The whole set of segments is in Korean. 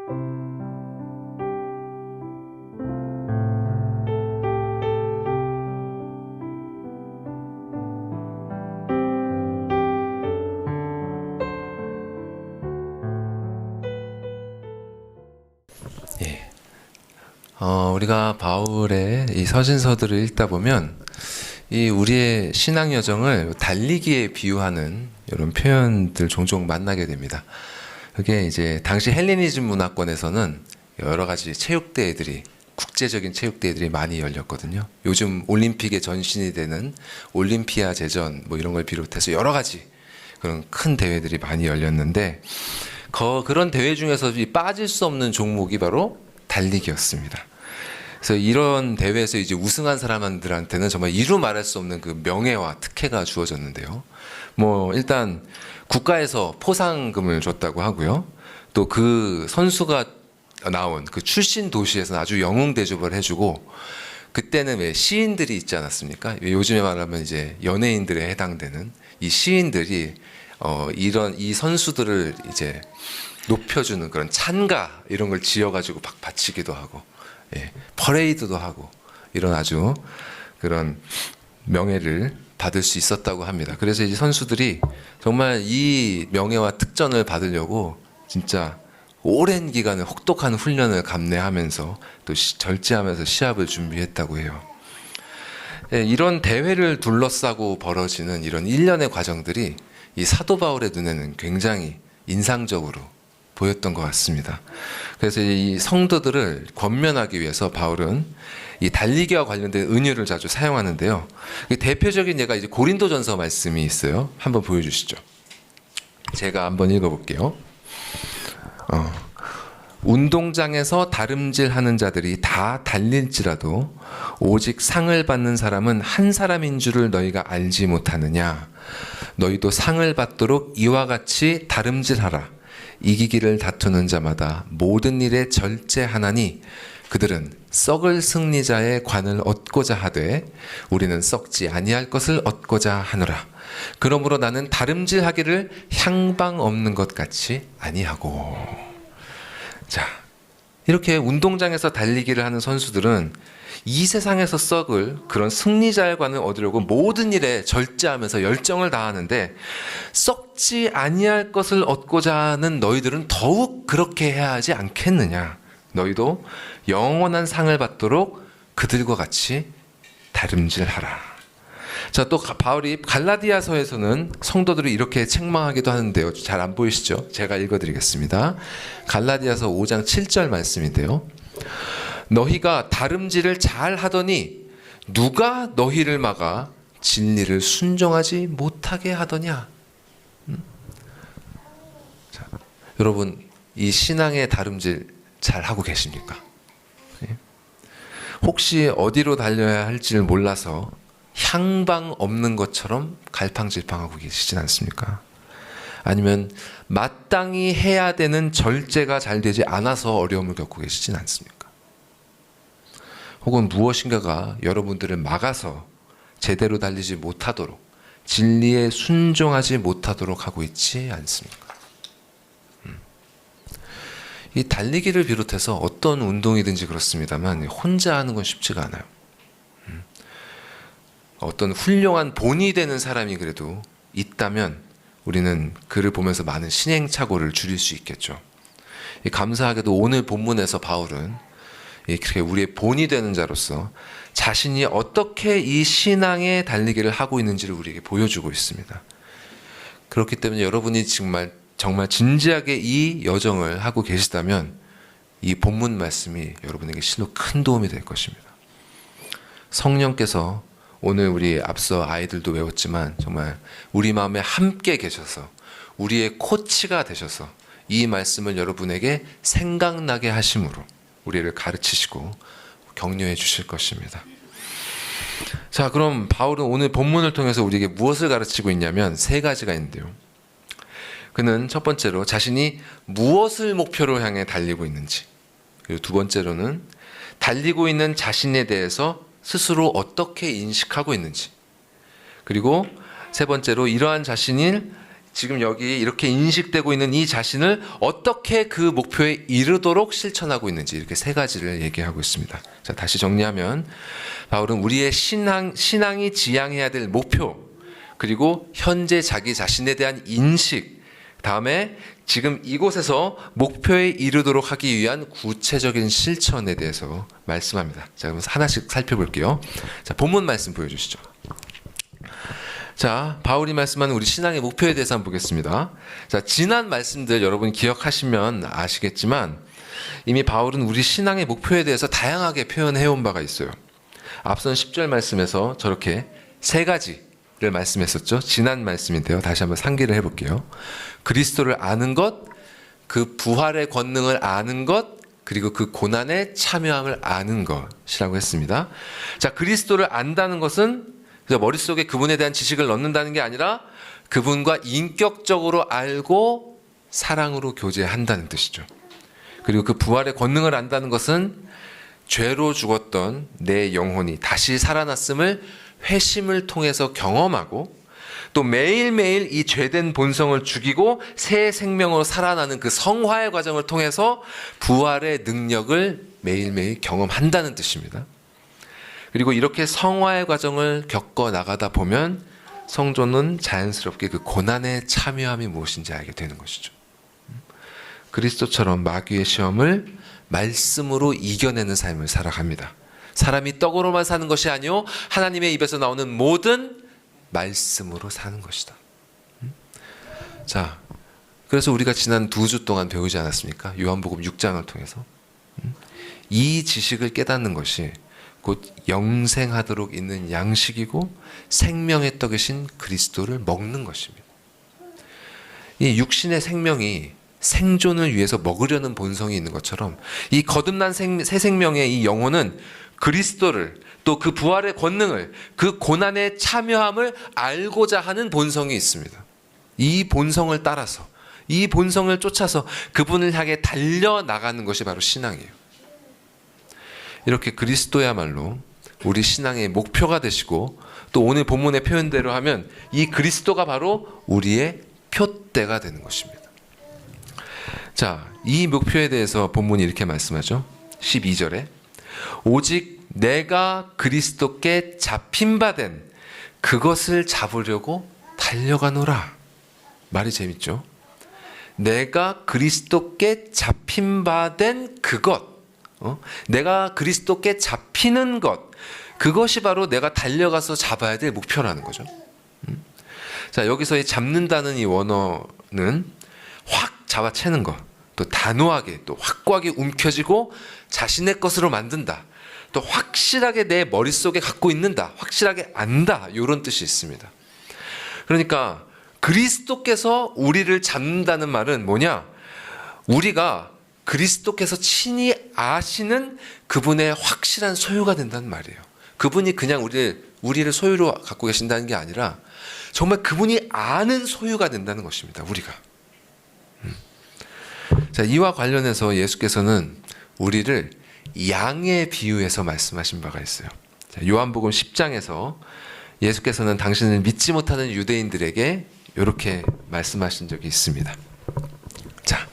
예. 우리가 바울의 이 서신서들을 읽다 보면 이 우리의 신앙 여정을 달리기에 비유하는 이런 표현들 종종 만나게 됩니다. 그게 이제 당시 헬레니즘 문화권에서는 여러 가지 체육대회들이, 국제적인 체육대회들이 많이 열렸거든요. 요즘 올림픽의 전신이 되는 올림피아 제전 뭐 이런 걸 비롯해서 여러 가지 그런 큰 대회들이 많이 열렸는데 그런 대회 중에서 빠질 수 없는 종목이 바로 달리기였습니다. 그래서 이런 대회에서 이제 우승한 사람들한테는 정말 이루 말할 수 없는 그 명예와 특혜가 주어졌는데요. 뭐 일단 국가에서 포상금을 줬다고 하고요. 또 그 선수가 나온 그 출신 도시에서는 아주 영웅 대접을 해주고, 그때는 왜 시인들이 있지 않았습니까? 요즘에 말하면 이제 연예인들에 해당되는 이 시인들이 이런 이 선수들을 이제 높여주는 그런 찬가 이런 걸 지어가지고 바치기도 하고, 예, 퍼레이드도 하고 이런 아주 그런 명예를 받을 수 있었다고 합니다. 그래서 이 선수들이 정말 이 명예와 특전을 받으려고 진짜 오랜 기간을 혹독한 훈련을 감내하면서 또 절제하면서 시합을 준비했다고 해요. 예, 이런 대회를 둘러싸고 벌어지는 이런 일련의 과정들이 이 사도 바울의 눈에는 굉장히 인상적으로 보였던 것 같습니다. 그래서 이 성도들을 권면하기 위해서 바울은 이 달리기와 관련된 은유를 자주 사용하는데요. 대표적인 예가 이제 고린도전서 말씀이 있어요. 한번 보여주시죠. 제가 한번 읽어볼게요. 운동장에서 다름질하는 자들이 다 달릴지라도 오직 상을 받는 사람은 한 사람인 줄을 너희가 알지 못하느냐. 너희도 상을 받도록 이와 같이 다름질하라. 이기기를 다투는 자마다 모든 일에 절제하나니 그들은 썩을 승리자의 관을 얻고자 하되 우리는 썩지 아니할 것을 얻고자 하노라. 그러므로 나는 다름질하기를 향방 없는 것 같이 아니하고. 자, 이렇게 운동장에서 달리기를 하는 선수들은 이 세상에서 썩을 그런 승리자의 관을 얻으려고 모든 일에 절제하면서 열정을 다하는데, 썩지 아니할 것을 얻고자 하는 너희들은 더욱 그렇게 해야 하지 않겠느냐. 너희도 영원한 상을 받도록 그들과 같이 다름질하라. 자, 또 바울이 갈라디아서에서는 성도들을 이렇게 책망하기도 하는데요. 잘 안 보이시죠? 제가 읽어드리겠습니다. 갈라디아서 5장 7절 말씀인데요. 너희가 다름질을 잘 하더니 누가 너희를 막아 진리를 순종하지 못하게 하더냐. 자, 여러분, 이 신앙의 다름질 잘 하고 계십니까? 혹시 어디로 달려야 할지를 몰라서 향방 없는 것처럼 갈팡질팡하고 계시진 않습니까? 아니면 마땅히 해야 되는 절제가 잘 되지 않아서 어려움을 겪고 계시진 않습니까? 혹은 무엇인가가 여러분들을 막아서 제대로 달리지 못하도록, 진리에 순종하지 못하도록 하고 있지 않습니까? 이 달리기를 비롯해서 어떤 운동이든지 그렇습니다만 혼자 하는 건 쉽지가 않아요. 어떤 훌륭한 본이 되는 사람이 그래도 있다면 우리는 그를 보면서 많은 신행착오를 줄일 수 있겠죠. 감사하게도 오늘 본문에서 바울은 이렇게 우리의 본이 되는 자로서 자신이 어떻게 이 신앙의 달리기를 하고 있는지를 우리에게 보여주고 있습니다. 그렇기 때문에 여러분이 정말 진지하게 이 여정을 하고 계시다면 이 본문 말씀이 여러분에게 실로 큰 도움이 될 것입니다. 성령께서 오늘 우리 앞서 아이들도 외웠지만 정말 우리 마음에 함께 계셔서 우리의 코치가 되셔서 이 말씀을 여러분에게 생각나게 하심으로 우리를 가르치시고 격려해 주실 것입니다. 자, 그럼 바울은 오늘 본문을 통해서 우리에게 무엇을 가르치고 있냐면 세 가지가 있는데요. 그는 첫 번째로 자신이 무엇을 목표로 향해 달리고 있는지, 그리고 두 번째로는 달리고 있는 자신에 대해서 스스로 어떻게 인식하고 있는지, 그리고 세 번째로 이러한 자신을 지금 여기 이렇게 인식되고 있는 이 자신을 어떻게 그 목표에 이르도록 실천하고 있는지 이렇게 세 가지를 얘기하고 있습니다. 자, 다시 정리하면 바울은 우리의 신앙이 지향해야 될 목표, 그리고 현재 자기 자신에 대한 인식, 다음에 지금 이곳에서 목표에 이르도록 하기 위한 구체적인 실천에 대해서 말씀합니다. 자, 그럼 하나씩 살펴볼게요. 자, 본문 말씀 보여주시죠. 자, 바울이 말씀하는 우리 신앙의 목표에 대해서 한번 보겠습니다. 자, 지난 말씀들 여러분 기억하시면 아시겠지만 이미 바울은 우리 신앙의 목표에 대해서 다양하게 표현해온 바가 있어요. 앞선 10절 말씀에서 저렇게 세 가지를 말씀했었죠. 지난 말씀인데요. 다시 한번 상기를 해볼게요. 그리스도를 아는 것, 그 부활의 권능을 아는 것, 그리고 그 고난에 참여함을 아는 것이라고 했습니다. 자, 그리스도를 안다는 것은 머릿속에 그분에 대한 지식을 넣는다는 게 아니라 그분과 인격적으로 알고 사랑으로 교제한다는 뜻이죠. 그리고 그 부활의 권능을 안다는 것은 죄로 죽었던 내 영혼이 다시 살아났음을 회심을 통해서 경험하고 또 매일매일 이 죄된 본성을 죽이고 새 생명으로 살아나는 그 성화의 과정을 통해서 부활의 능력을 매일매일 경험한다는 뜻입니다. 그리고 이렇게 성화의 과정을 겪어 나가다 보면 성도는 자연스럽게 그 고난의 참여함이 무엇인지 알게 되는 것이죠. 그리스도처럼 마귀의 시험을 말씀으로 이겨내는 삶을 살아갑니다. 사람이 떡으로만 사는 것이 아니요 하나님의 입에서 나오는 모든 말씀으로 사는 것이다. 자, 그래서 우리가 지난 2주 동안 배우지 않았습니까? 요한복음 6장을 통해서 이 지식을 깨닫는 것이 곧 영생하도록 있는 양식이고 생명의 떡이신 그리스도를 먹는 것입니다. 이 육신의 생명이 생존을 위해서 먹으려는 본성이 있는 것처럼 이 거듭난 새 생명의 이 영혼은 그리스도를 또 그 부활의 권능을 그 고난의 참여함을 알고자 하는 본성이 있습니다. 이 본성을 따라서 이 본성을 쫓아서 그분을 향해 달려나가는 것이 바로 신앙이에요. 이렇게 그리스도야말로 우리 신앙의 목표가 되시고 또 오늘 본문의 표현대로 하면 이 그리스도가 바로 우리의 표대가 되는 것입니다. 자, 이 목표에 대해서 본문이 이렇게 말씀하죠. 12절에 오직 내가 그리스도께 잡힌 바 된 그것을 잡으려고 달려가노라. 말이 재밌죠? 내가 그리스도께 잡힌 바 된 그것, 내가 그리스도께 잡히는 것, 그것이 바로 내가 달려가서 잡아야 될 목표라는 거죠. 자, 여기서 이 잡는다는 이 원어는 확 잡아채는 것, 또 단호하게 또 확고하게 움켜쥐고 자신의 것으로 만든다, 또 확실하게 내 머릿속에 갖고 있는다, 확실하게 안다, 이런 뜻이 있습니다. 그러니까 그리스도께서 우리를 잡는다는 말은 뭐냐? 우리가 그리스도께서 친히 아시는 그분의 확실한 소유가 된다는 말이에요. 그분이 그냥 우리를 소유로 갖고 계신다는 게 아니라 정말 그분이 아는 소유가 된다는 것입니다. 우리가. 자, 이와 관련해서 예수께서는 우리를 양에 비유해서 말씀하신 바가 있어요. 자, 요한복음 10장에서 예수께서는 당신을 믿지 못하는 유대인들에게 이렇게 말씀하신 적이 있습니다. 자,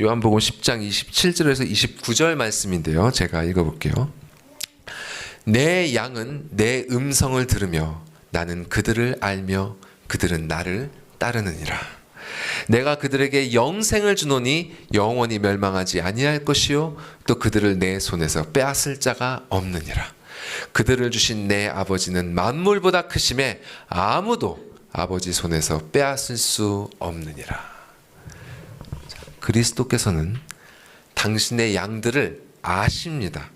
요한복음 10장 27절에서 29절 말씀인데요. 제가 읽어볼게요. 내 양은 내 음성을 들으며 나는 그들을 알며 그들은 나를 따르느니라. 내가 그들에게 영생을 주노니 영원히 멸망하지 아니할 것이요 또 그들을 내 손에서 빼앗을 자가 없느니라. 그들을 주신 내 아버지는 만물보다 크심에 아무도 아버지 손에서 빼앗을 수 없느니라. 그리스도께서는 당신의 양들을 아십니다.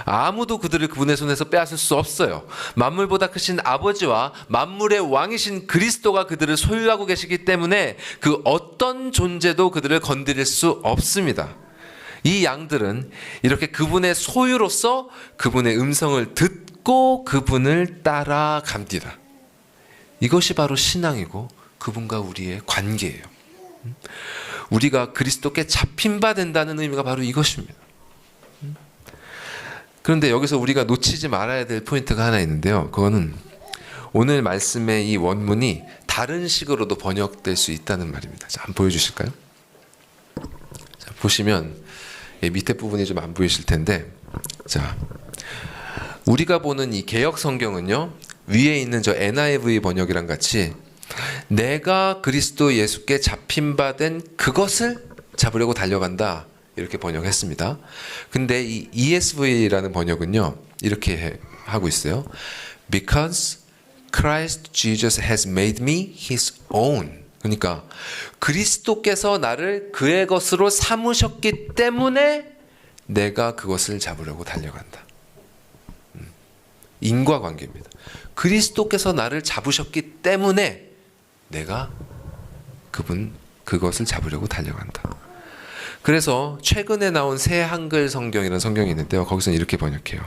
아무도 그들을 그분의 손에서 빼앗을 수 없어요. 만물보다 크신 아버지와 만물의 왕이신 그리스도가 그들을 소유하고 계시기 때문에 그 어떤 존재도 그들을 건드릴 수 없습니다. 이 양들은 이렇게 그분의 소유로서 그분의 음성을 듣고 그분을 따라갑니다. 이것이 바로 신앙이고 그분과 우리의 관계예요. 우리가 그리스도께 잡힌 바 된다는 의미가 바로 이것입니다. 그런데 여기서 우리가 놓치지 말아야 될 포인트가 하나 있는데요. 그거는 오늘 말씀의 이 원문이 다른 식으로도 번역될 수 있다는 말입니다. 자, 한번 보여주실까요? 자, 보시면 밑에 부분이 좀 안 보이실 텐데, 자, 우리가 보는 이 개역 성경은요, 위에 있는 저 NIV 번역이랑 같이 내가 그리스도 예수께 잡힌 바 된 그것을 잡으려고 달려간다, 이렇게 번역했습니다. 근데 이 ESV라는 번역은요, 이렇게 하고 있어요. Because Christ Jesus has made me his own. 그러니까 그리스도께서 나를 그의 것으로 삼으셨기 때문에 내가 그것을 잡으려고 달려간다. 인과관계입니다. 그리스도께서 나를 잡으셨기 때문에 내가 그것을 잡으려고 달려간다. 그래서 최근에 나온 새 한글 성경이라는 성경이 있는데요. 거기서는 이렇게 번역해요.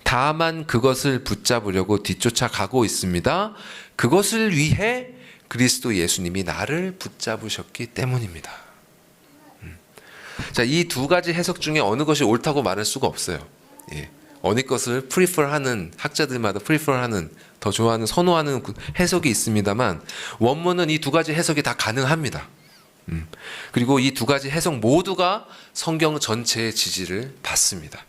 다만 그것을 붙잡으려고 뒤쫓아 가고 있습니다. 그것을 위해 그리스도 예수님이 나를 붙잡으셨기 때문입니다. 자, 이 두 가지 해석 중에 어느 것이 옳다고 말할 수가 없어요. 예. 어느 것을 prefer하는, 학자들마다 prefer하는, 더 좋아하는, 선호하는 해석이 있습니다만, 원문은 이 두 가지 해석이 다 가능합니다. 그리고 이 두 가지 해석 모두가 성경 전체의 지지를 받습니다.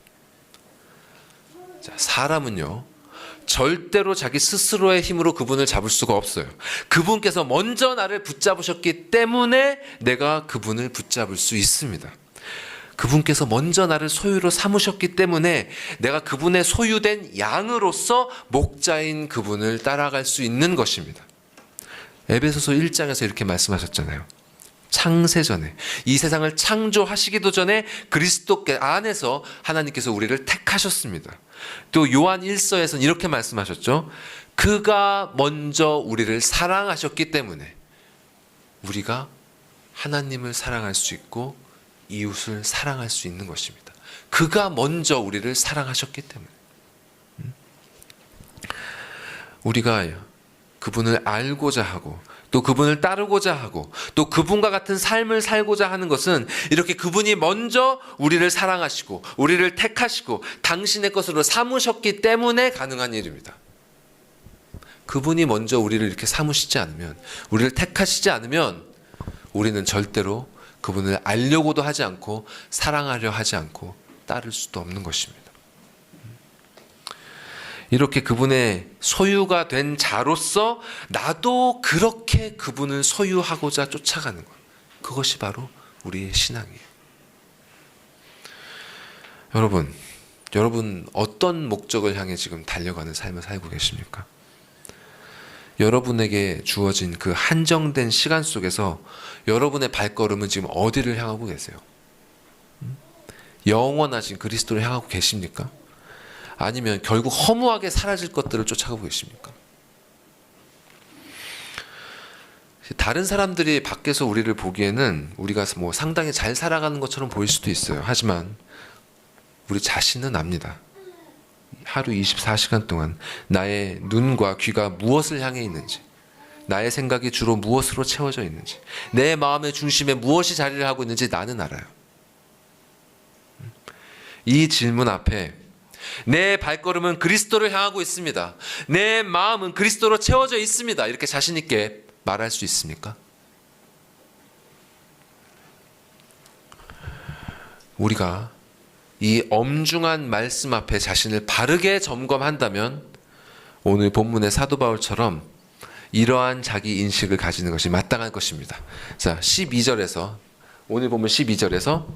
자, 사람은요, 절대로 자기 스스로의 힘으로 그분을 잡을 수가 없어요. 그분께서 먼저 나를 붙잡으셨기 때문에 내가 그분을 붙잡을 수 있습니다. 그분께서 먼저 나를 소유로 삼으셨기 때문에 내가 그분의 소유된 양으로서 목자인 그분을 따라갈 수 있는 것입니다. 에베소서 1장에서 이렇게 말씀하셨잖아요. 창세전에, 이 세상을 창조하시기도 전에 그리스도 안에서 하나님께서 우리를 택하셨습니다. 또 요한 1서에서는 이렇게 말씀하셨죠. 그가 먼저 우리를 사랑하셨기 때문에 우리가 하나님을 사랑할 수 있고 이웃을 사랑할 수 있는 것입니다. 그가 먼저 우리를 사랑하셨기 때문에. 우리가 그분을 알고자 하고 또 그분을 따르고자 하고 또 그분과 같은 삶을 살고자 하는 것은 이렇게 그분이 먼저 우리를 사랑하시고 우리를 택하시고 당신의 것으로 삼으셨기 때문에 가능한 일입니다. 그분이 먼저 우리를 이렇게 삼으시지 않으면, 우리를 택하시지 않으면 우리는 절대로 그분을 알려고도 하지 않고 사랑하려 하지 않고 따를 수도 없는 것입니다. 이렇게 그분의 소유가 된 자로서 나도 그렇게 그분을 소유하고자 쫓아가는 것, 그것이 바로 우리의 신앙이에요. 여러분 어떤 목적을 향해 지금 달려가는 삶을 살고 계십니까? 여러분에게 주어진 그 한정된 시간 속에서 여러분의 발걸음은 지금 어디를 향하고 계세요? 영원하신 그리스도를 향하고 계십니까? 아니면 결국 허무하게 사라질 것들을 쫓아가고 계십니까? 다른 사람들이 밖에서 우리를 보기에는 우리가 뭐 상당히 잘 살아가는 것처럼 보일 수도 있어요. 하지만 우리 자신은 압니다. 하루 24시간 동안 나의 눈과 귀가 무엇을 향해 있는지, 나의 생각이 주로 무엇으로 채워져 있는지, 내 마음의 중심에 무엇이 자리를 하고 있는지 나는 알아요. 이 질문 앞에 내 발걸음은 그리스도를 향하고 있습니다. 내 마음은 그리스도로 채워져 있습니다. 이렇게 자신 있게 말할 수 있습니까? 우리가 이 엄중한 말씀 앞에 자신을 바르게 점검한다면 오늘 본문의 사도 바울처럼 이러한 자기 인식을 가지는 것이 마땅할 것입니다. 자, 12절에서, 오늘 본문 12절에서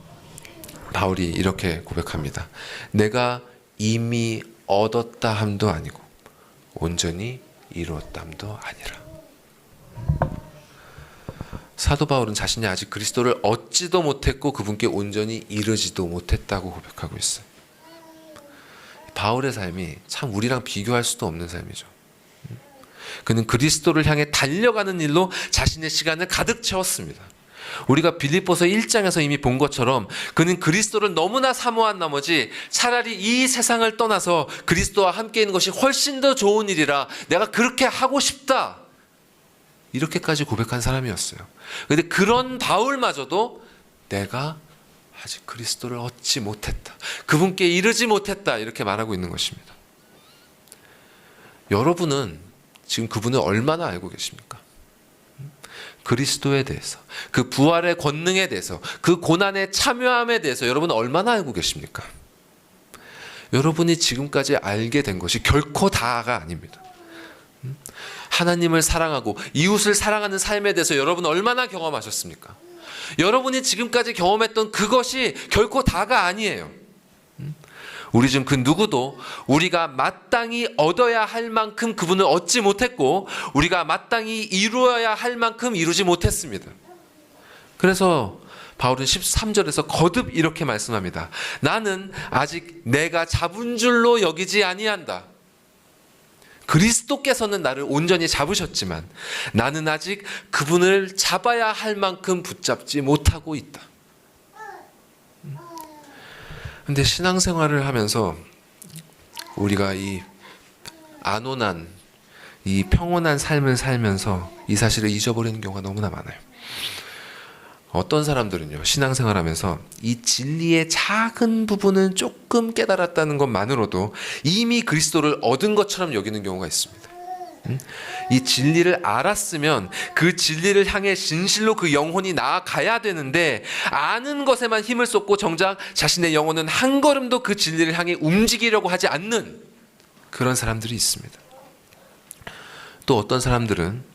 바울이 이렇게 고백합니다. 내가 이미 얻었다 함도 아니고 온전히 이루었다 함도 아니라. 사도 바울은 자신이 아직 그리스도를 얻지도 못했고 그분께 온전히 이르지도 못했다고 고백하고 있어요. 바울의 삶이 참 우리랑 비교할 수도 없는 삶이죠. 그는 그리스도를 향해 달려가는 일로 자신의 시간을 가득 채웠습니다. 우리가 빌립보서 1장에서 이미 본 것처럼 그는 그리스도를 너무나 사모한 나머지 차라리 이 세상을 떠나서 그리스도와 함께 있는 것이 훨씬 더 좋은 일이라 내가 그렇게 하고 싶다, 이렇게까지 고백한 사람이었어요. 그런데 그런 바울마저도 내가 아직 그리스도를 얻지 못했다, 그분께 이르지 못했다, 이렇게 말하고 있는 것입니다. 여러분은 지금 그분을 얼마나 알고 계십니까? 그리스도에 대해서, 그 부활의 권능에 대해서, 그 고난의 참여함에 대해서 여러분 얼마나 알고 계십니까? 여러분이 지금까지 알게 된 것이 결코 다가 아닙니다. 하나님을 사랑하고 이웃을 사랑하는 삶에 대해서 여러분 얼마나 경험하셨습니까? 여러분이 지금까지 경험했던 그것이 결코 다가 아니에요. 우리 중 그 누구도 우리가 마땅히 얻어야 할 만큼 그분을 얻지 못했고, 우리가 마땅히 이루어야 할 만큼 이루지 못했습니다. 그래서 바울은 13절에서 거듭 이렇게 말씀합니다. 나는 아직 내가 잡은 줄로 여기지 아니한다. 그리스도께서는 나를 온전히 잡으셨지만 나는 아직 그분을 잡아야 할 만큼 붙잡지 못하고 있다. 근데 신앙생활을 하면서 우리가 이 안온한, 이 평온한 삶을 살면서 이 사실을 잊어버리는 경우가 너무나 많아요. 어떤 사람들은요, 신앙생활 하면서 이 진리의 작은 부분을 조금 깨달았다는 것만으로도 이미 그리스도를 얻은 것처럼 여기는 경우가 있습니다. 이 진리를 알았으면 그 진리를 향해 진실로 그 영혼이 나아가야 되는데, 아는 것에만 힘을 쏟고 정작 자신의 영혼은 한 걸음도 그 진리를 향해 움직이려고 하지 않는 그런 사람들이 있습니다. 또 어떤 사람들은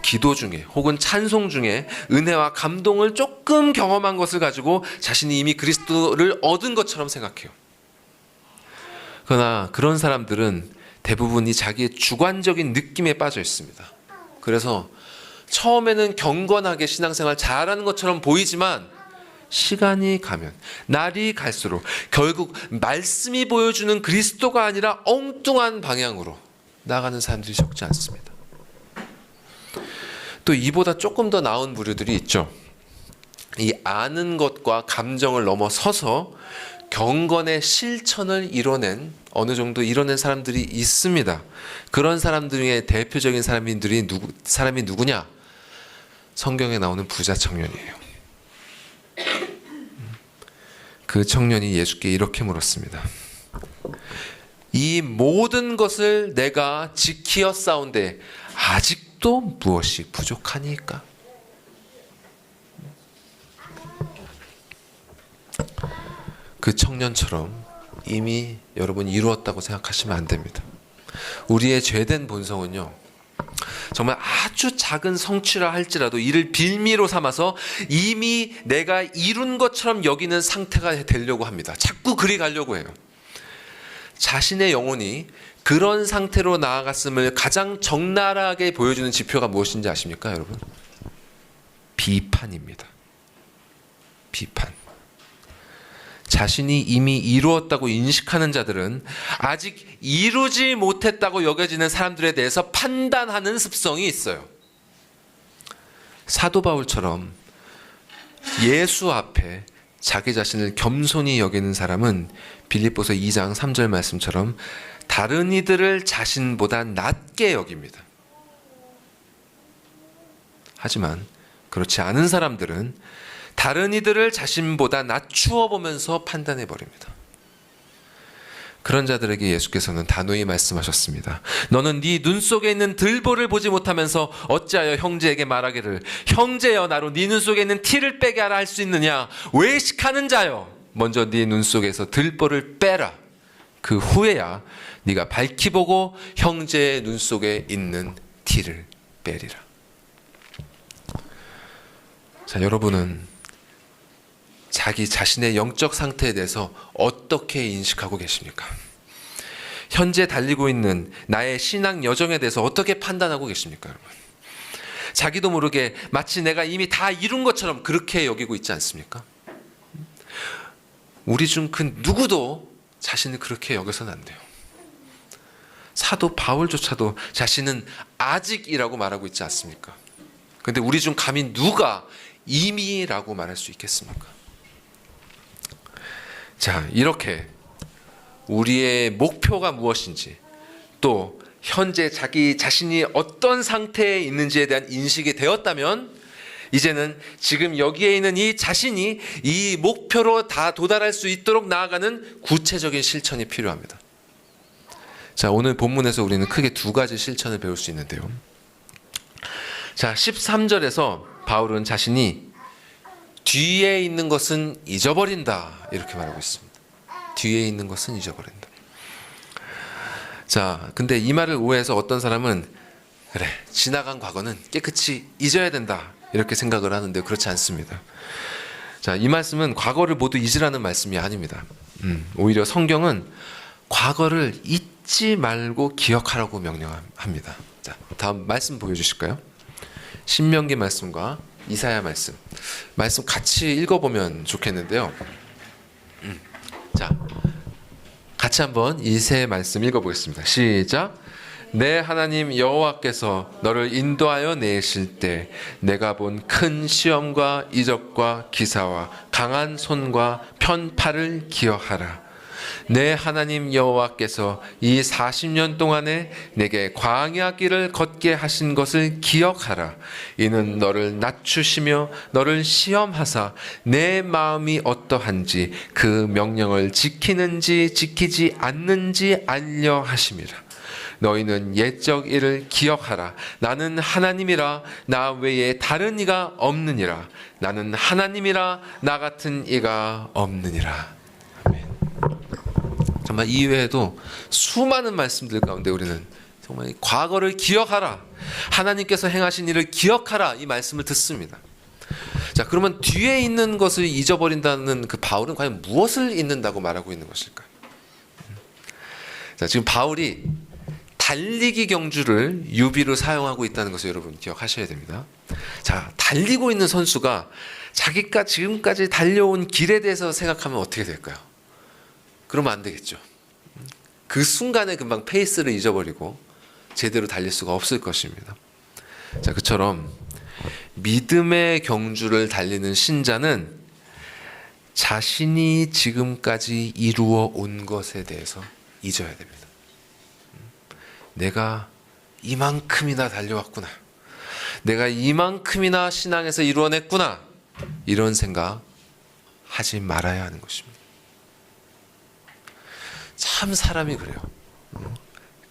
기도 중에 혹은 찬송 중에 은혜와 감동을 조금 경험한 것을 가지고 자신이 이미 그리스도를 얻은 것처럼 생각해요. 그러나 그런 사람들은 대부분이 자기의 주관적인 느낌에 빠져 있습니다. 그래서 처음에는 경건하게 신앙생활 잘하는 것처럼 보이지만 시간이 가면, 날이 갈수록 결국 말씀이 보여주는 그리스도가 아니라 엉뚱한 방향으로 나가는 사람들이 적지 않습니다. 또 이보다 조금 더 나은 부류들이 있죠. 이 아는 것과 감정을 넘어서서 경건의 실천을 어느 정도 이뤄낸 사람들이 있습니다. 그런 사람들 중에 대표적인 사람이 누구냐? 성경에 나오는 부자 청년이에요. 그 청년이 예수께 이렇게 물었습니다. 이 모든 것을 내가 지키었사온데 아직도 무엇이 부족하니까? 그 청년처럼 이미 여러분 이루었다고 생각하시면 안 됩니다. 우리의 죄된 본성은요, 정말 아주 작은 성취라 할지라도 이를 빌미로 삼아서 이미 내가 이룬 것처럼 여기는 상태가 되려고 합니다. 자꾸 그리 가려고 해요. 자신의 영혼이 그런 상태로 나아갔음을 가장 적나라하게 보여주는 지표가 무엇인지 아십니까, 여러분? 비판입니다. 비판. 자신이 이미 이루었다고 인식하는 자들은 아직 이루지 못했다고 여겨지는 사람들에 대해서 판단하는 습성이 있어요. 사도 바울처럼 예수 앞에 자기 자신을 겸손히 여기는 사람은 빌립보서 2장 3절 말씀처럼 다른 이들을 자신보다 낮게 여깁니다. 하지만 그렇지 않은 사람들은 다른 이들을 자신보다 낮추어 보면서 판단해 버립니다. 그런 자들에게 예수께서는 단호히 말씀하셨습니다. 너는 네 눈 속에 있는 들보를 보지 못하면서 어찌하여 형제에게 말하기를 형제여 나로 네 눈 속에 있는 티를 빼게 하라 할 수 있느냐? 외식하는 자여 먼저 네 눈 속에서 들보를 빼라. 그 후에야 네가 밝히 보고 형제의 눈 속에 있는 티를 빼리라. 자, 여러분은 자기 자신의 영적 상태에 대해서 어떻게 인식하고 계십니까? 현재 달리고 있는 나의 신앙 여정에 대해서 어떻게 판단하고 계십니까, 여러분? 자기도 모르게 마치 내가 이미 다 이룬 것처럼 그렇게 여기고 있지 않습니까? 우리 중 그 누구도 자신을 그렇게 여겨서는 안 돼요. 사도 바울조차도 자신은 아직이라고 말하고 있지 않습니까? 그런데 우리 중 감히 누가 이미라고 말할 수 있겠습니까? 자, 이렇게 우리의 목표가 무엇인지, 또 현재 자기 자신이 어떤 상태에 있는지에 대한 인식이 되었다면 이제는 지금 여기에 있는 이 자신이 이 목표로 다 도달할 수 있도록 나아가는 구체적인 실천이 필요합니다. 자, 오늘 본문에서 우리는 크게 두 가지 실천을 배울 수 있는데요. 자, 13절에서 바울은 자신이 뒤에 있는 것은 잊어버린다 이렇게 말하고 있습니다. 뒤에 있는 것은 잊어버린다. 자, 근데 이 말을 오해해서 어떤 사람은 그래, 지나간 과거는 깨끗이 잊어야 된다 이렇게 생각을 하는데 그렇지 않습니다. 자, 이 말씀은 과거를 모두 잊으라는 말씀이 아닙니다. 오히려 성경은 과거를 잊지 말고 기억하라고 명령합니다. 자, 다음 말씀 보여주실까요? 신명기 말씀과 이사야 말씀 같이 읽어보면 좋겠는데요. 자, 같이 한번 이 세 말씀 읽어보겠습니다. 시작. 내 하나님 여호와께서 너를 인도하여 내실 때 내가 본 큰 시험과 이적과 기사와 강한 손과 편팔을 기억하라. 내 하나님 여호와께서 이 40년 동안에 내게 광야 길을 걷게 하신 것을 기억하라. 이는 너를 낮추시며 너를 시험하사 내 마음이 어떠한지 그 명령을 지키는지 지키지 않는지 알려 하심이라. 너희는 옛적 일을 기억하라. 나는 하나님이라 나 외에 다른 이가 없느니라. 나는 하나님이라 나 같은 이가 없느니라. 아멘. 정말 이외에도 수많은 말씀들 가운데 우리는 정말 과거를 기억하라, 하나님께서 행하신 일을 기억하라 이 말씀을 듣습니다. 자, 그러면 뒤에 있는 것을 잊어버린다는 그 바울은 과연 무엇을 잊는다고 말하고 있는 것일까요? 자, 지금 바울이 달리기 경주를 유비로 사용하고 있다는 것을 여러분 기억하셔야 됩니다. 자, 달리고 있는 선수가 자기가 지금까지 달려온 길에 대해서 생각하면 어떻게 될까요? 그러면 안 되겠죠. 그 순간에 금방 페이스를 잊어버리고 제대로 달릴 수가 없을 것입니다. 자, 그처럼 믿음의 경주를 달리는 신자는 자신이 지금까지 이루어 온 것에 대해서 잊어야 됩니다. 내가 이만큼이나 달려왔구나. 내가 이만큼이나 신앙에서 이루어냈구나. 이런 생각 하지 말아야 하는 것입니다. 참 사람이 그래요.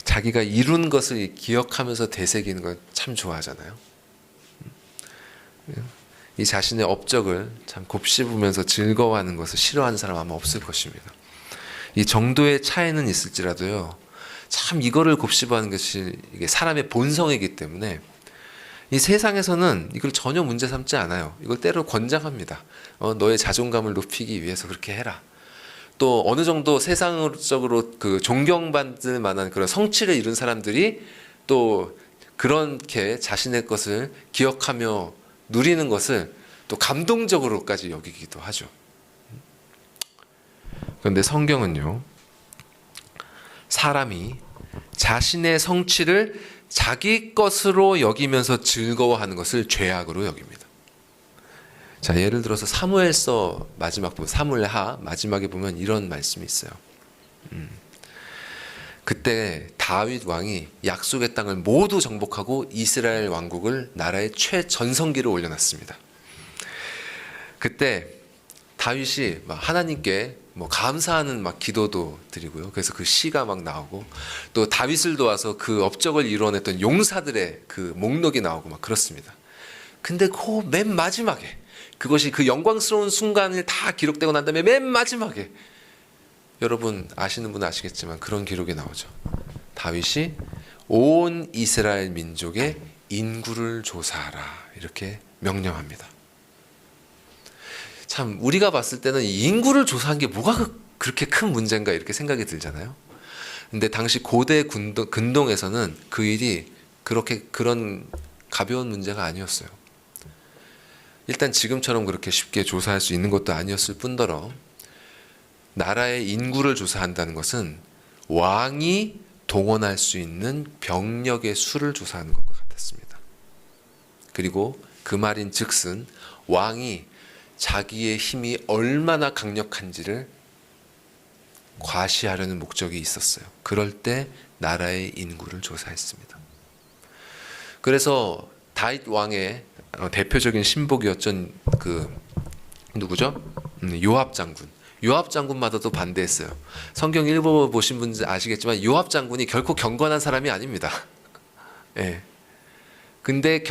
자기가 이룬 것을 기억하면서 되새기는 걸 참 좋아하잖아요. 이 자신의 업적을 참 곱씹으면서 즐거워하는 것을 싫어하는 사람 아마 없을 것입니다. 이 정도의 차이는 있을지라도요, 참 이거를 곱씹어하는 것이 이게 사람의 본성이기 때문에 이 세상에서는 이걸 전혀 문제 삼지 않아요. 이걸 때로 권장합니다. 너의 자존감을 높이기 위해서 그렇게 해라. 또 어느 정도 세상적으로 그 존경받을 만한 그런 성취를 이룬 사람들이 또 그렇게 자신의 것을 기억하며 누리는 것을 또 감동적으로까지 여기기도 하죠. 그런데 성경은요, 사람이 자신의 성취를 자기 것으로 여기면서 즐거워하는 것을 죄악으로 여깁니다. 자, 예를 들어서 사무엘서 마지막 부분, 사무엘하 마지막에 보면 이런 말씀이 있어요. 그때 다윗 왕이 약속의 땅을 모두 정복하고 이스라엘 왕국을 나라의 최전성기로 올려놨습니다. 그때 다윗이 하나님께 감사하는 기도도 드리고요. 그래서 그 시가 나오고, 또 다윗을 도와서 그 업적을 이루어냈던 용사들의 그 목록이 나오고 그렇습니다. 근데 그 맨 마지막에, 그것이 그 영광스러운 순간을 다 기록되고 난 다음에 맨 마지막에, 여러분 아시는 분은 아시겠지만 그런 기록이 나오죠. 다윗이 온 이스라엘 민족의 인구를 조사하라 이렇게 명령합니다. 참 우리가 봤을 때는 이 인구를 조사한 게 뭐가 그렇게 큰 문제인가 이렇게 생각이 들잖아요. 근데 당시 고대 근동에서는 그 일이 그런 가벼운 문제가 아니었어요. 일단 지금처럼 그렇게 쉽게 조사할 수 있는 것도 아니었을 뿐더러 나라의 인구를 조사한다는 것은 왕이 동원할 수 있는 병력의 수를 조사하는 것과 같았습니다. 그리고 그 말인 즉슨 왕이 자기의 힘이 얼마나 강력한지를 과시하려는 목적이 있었어요. 그럴 때 나라의 인구를 조사했습니다. 그래서 다윗 왕의 대표적인 신복이었던 누구죠? 요압 장군. 요압 장군마다도 반대했어요. 성경 읽어보신 분들 아시겠지만 요압 장군이 결코 경건한 사람이 아닙니다. 예. 근데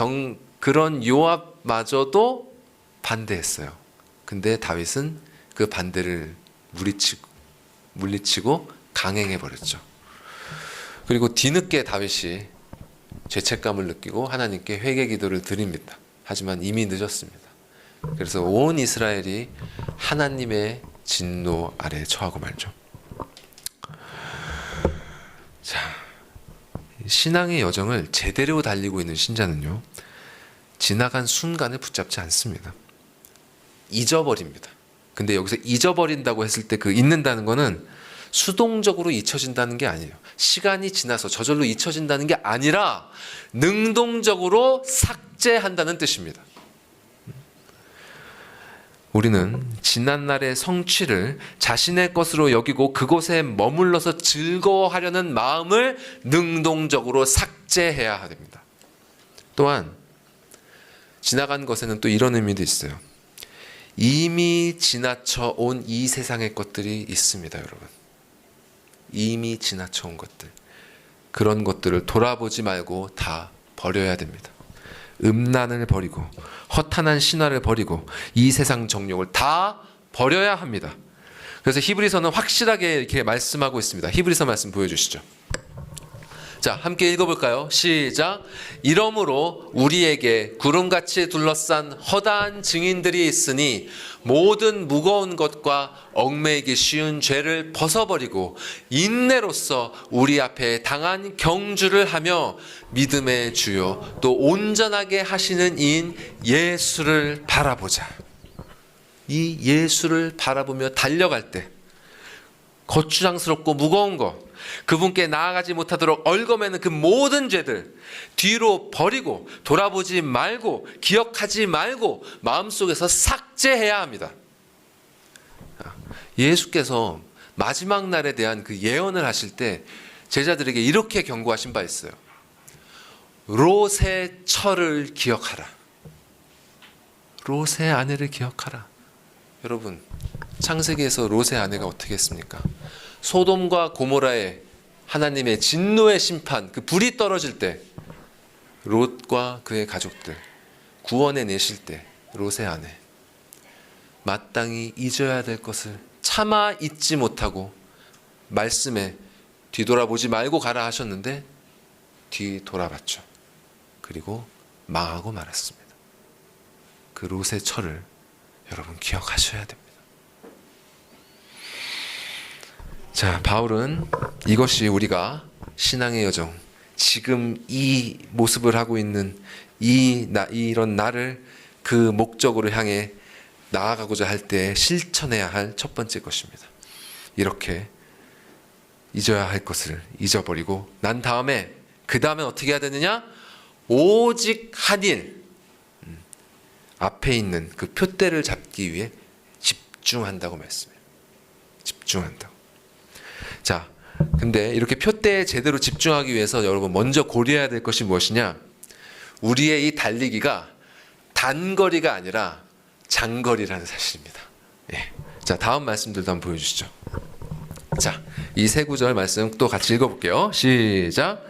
그런 요압마저도 반대했어요. 근데 다윗은 그 반대를 물리치고 강행해 버렸죠. 그리고 뒤늦게 다윗이 죄책감을 느끼고 하나님께 회개 기도를 드립니다. 하지만 이미 늦었습니다. 그래서 온 이스라엘이 하나님의 진노 아래에 처하고 말죠. 자, 신앙의 여정을 제대로 달리고 있는 신자는요, 지나간 순간을 붙잡지 않습니다. 잊어버립니다. 근데 여기서 잊어버린다고 했을 때 그 잊는다는 거는 수동적으로 잊혀진다는 게 아니에요. 시간이 지나서 저절로 잊혀진다는 게 아니라 능동적으로 삭제한다는 뜻입니다. 우리는 지난날의 성취를 자신의 것으로 여기고 그곳에 머물러서 즐거워하려는 마음을 능동적으로 삭제해야 됩니다. 또한 지나간 것에는 또 이런 의미도 있어요. 이미 지나쳐 온 이 세상의 것들이 있습니다, 여러분. 이미 지나쳐 온 것들. 그런 것들을 돌아보지 말고 다 버려야 됩니다. 음란을 버리고 허탄한 신화를 버리고 이 세상 정욕을 다 버려야 합니다. 그래서 히브리서는 확실하게 이렇게 말씀하고 있습니다. 히브리서 말씀 보여주시죠. 자, 함께 읽어볼까요? 시작. 이러므로 우리에게 구름같이 둘러싼 허다한 증인들이 있으니 모든 무거운 것과 얽매이기 쉬운 죄를 벗어버리고 인내로써 우리 앞에 당한 경주를 하며 믿음의 주요 또 온전하게 하시는 이인 예수를 바라보자. 이 예수를 바라보며 달려갈 때 거추장스럽고 무거운 것, 그분께 나아가지 못하도록 얽어매는 그 모든 죄들 뒤로 버리고 돌아보지 말고 기억하지 말고 마음속에서 삭제해야 합니다. 예수께서 마지막 날에 대한 그 예언을 하실 때 제자들에게 이렇게 경고하신 바 있어요. 롯의 처를 기억하라. 롯의 아내를 기억하라. 여러분, 창세기에서 롯의 아내가 어떻게 했습니까? 소돔과 고모라의 하나님의 진노의 심판, 그 불이 떨어질 때 롯과 그의 가족들 구원해 내실 때 롯의 아내 마땅히 잊어야 될 것을 차마 잊지 못하고 말씀에 뒤돌아보지 말고 가라 하셨는데 뒤돌아봤죠. 그리고 망하고 말았습니다. 그 롯의 처를 여러분 기억하셔야 됩니다. 자, 바울은 이것이 우리가 신앙의 여정, 지금 이 모습을 하고 있는 이런 나를 그 목적으로 향해 나아가고자 할 때 실천해야 할 첫 번째 것입니다. 이렇게 잊어야 할 것을 잊어버리고 난 다음에 그 다음에 어떻게 해야 되느냐? 오직 한 일, 앞에 있는 그 표대를 잡기 위해 집중한다고 말씀해요. 집중한다고. 자, 근데 이렇게 표대에 제대로 집중하기 위해서 여러분 먼저 고려해야 될 것이 무엇이냐? 우리의 이 달리기가 단거리가 아니라 장거리라는 사실입니다. 예. 자, 다음 말씀들도 한번 보여주시죠. 자, 이 세 구절 말씀 또 같이 읽어볼게요. 시작.